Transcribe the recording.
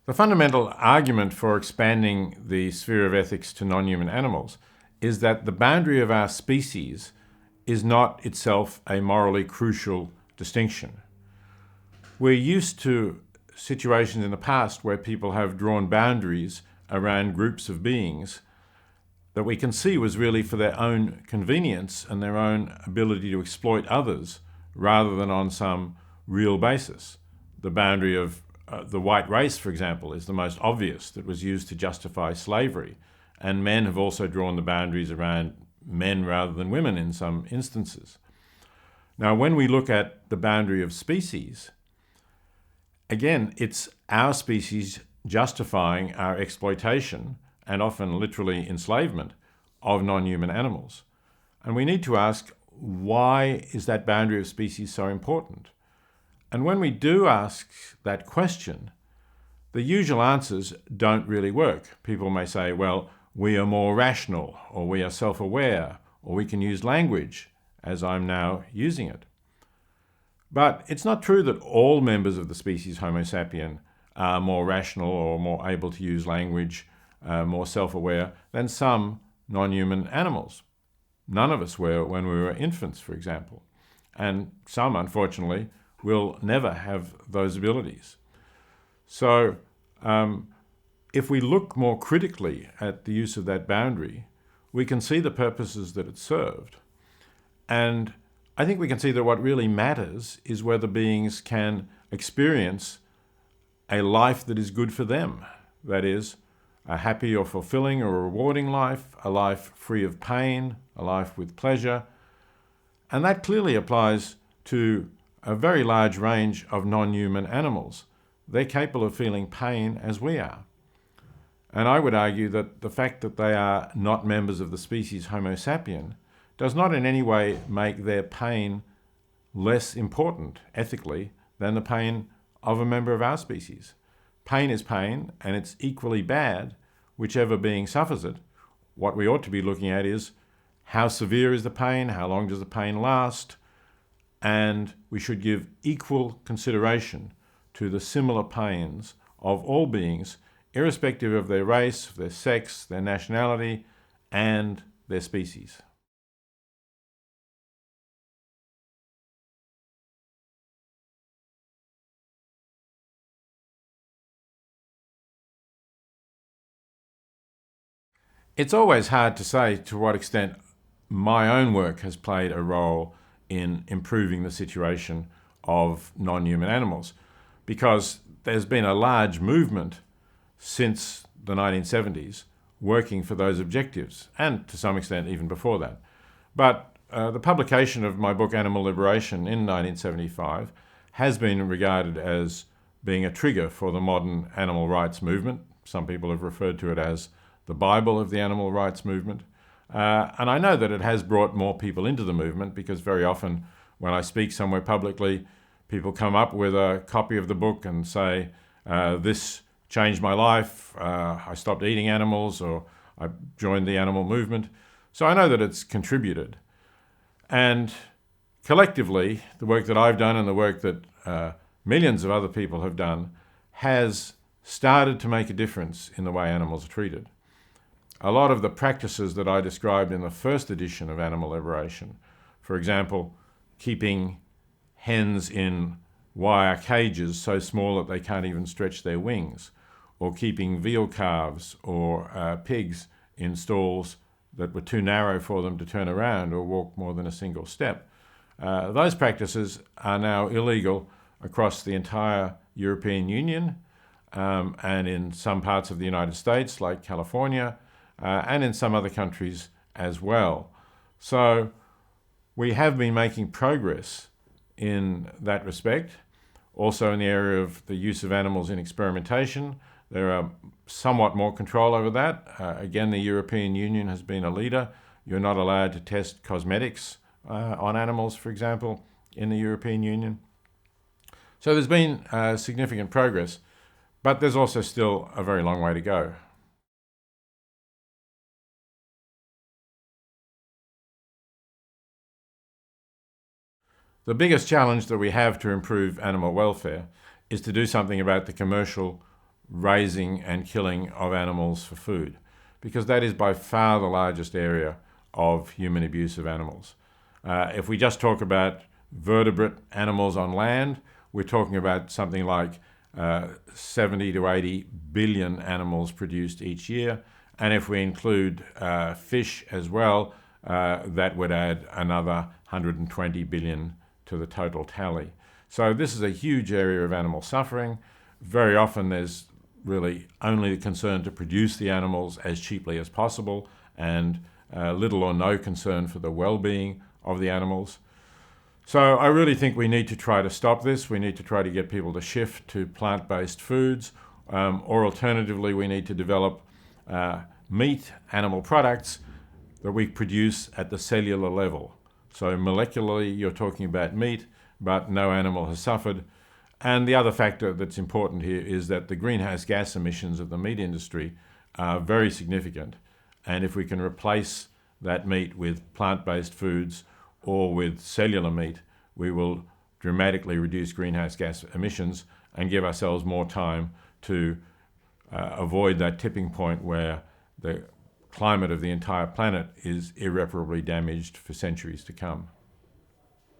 The fundamental argument for expanding the sphere of ethics to non-human animals is that the boundary of our species is not itself a morally crucial distinction. We're used to situations in the past where people have drawn boundaries around groups of beings that we can see was really for their own convenience and their own ability to exploit others rather than on some real basis. The boundary of the white race, for example, is the most obvious, that was used to justify slavery. And men have also drawn the boundaries around men rather than women in some instances. Now, when we look at the boundary of species, again, it's our species justifying our exploitation and often literally enslavement of non-human animals. And we need to ask, why is that boundary of species so important? And when we do ask that question, the usual answers don't really work. People may say, well, we are more rational, or we are self-aware, or we can use language, as I'm now using it. But it's not true that all members of the species Homo sapien are more rational or more able to use language, more self-aware than some non-human animals. None of us were when we were infants, for example. And some, unfortunately, will never have those abilities. So if we look more critically at the use of that boundary, we can see the purposes that it served. And I think we can see that what really matters is whether beings can experience a life that is good for them. That is, a happy or fulfilling or rewarding life, a life free of pain, a life with pleasure. And that clearly applies to a very large range of non-human animals. They're capable of feeling pain as we are. And I would argue that the fact that they are not members of the species Homo sapien does not in any way make their pain less important ethically than the pain of a member of our species. Pain is pain, and it's equally bad whichever being suffers it. What we ought to be looking at is how severe is the pain, how long does the pain last, and we should give equal consideration to the similar pains of all beings, irrespective of their race, their sex, their nationality, and their species. It's always hard to say to what extent my own work has played a role in improving the situation of non-human animals, because there's been a large movement since the 1970s working for those objectives, and to some extent even before that. But the publication of my book Animal Liberation in 1975 has been regarded as being a trigger for the modern animal rights movement. Some people have referred to it as the Bible of the animal rights movement. And I know that it has brought more people into the movement, because very often when I speak somewhere publicly, people come up with a copy of the book and say, this changed my life, I stopped eating animals, or I joined the animal movement. So I know that it's contributed. And collectively, the work that I've done and the work that millions of other people have done has started to make a difference in the way animals are treated. A lot of the practices that I described in the first edition of Animal Liberation, for example, keeping hens in wire cages so small that they can't even stretch their wings, or keeping veal calves or pigs in stalls that were too narrow for them to turn around or walk more than a single step. Those practices are now illegal across the entire European Union and in some parts of the United States, like California, and in some other countries as well. So we have been making progress in that respect. Also in the area of the use of animals in experimentation, there are somewhat more control over that. Again, the European Union has been a leader. You're not allowed to test cosmetics on animals, for example, in the European Union. So there's been significant progress, but there's also still a very long way to go. The biggest challenge that we have to improve animal welfare is to do something about the commercial raising and killing of animals for food, because that is by far the largest area of human abuse of animals. If we just talk about vertebrate animals on land, we're talking about something like 70 to 80 billion animals produced each year. And if we include fish as well, that would add another 120 billion to the total tally. So this is a huge area of animal suffering. Very often there's really only the concern to produce the animals as cheaply as possible, and little or no concern for the well-being of the animals. So I really think we need to try to stop this. We need to try to get people to shift to plant-based foods, or alternatively we need to develop meat, animal products that we produce at the cellular level. So molecularly you're talking about meat, but no animal has suffered. And the other factor that's important here is that the greenhouse gas emissions of the meat industry are very significant. And if we can replace that meat with plant-based foods or with cellular meat, we will dramatically reduce greenhouse gas emissions and give ourselves more time to avoid that tipping point where the climate of the entire planet is irreparably damaged for centuries to come.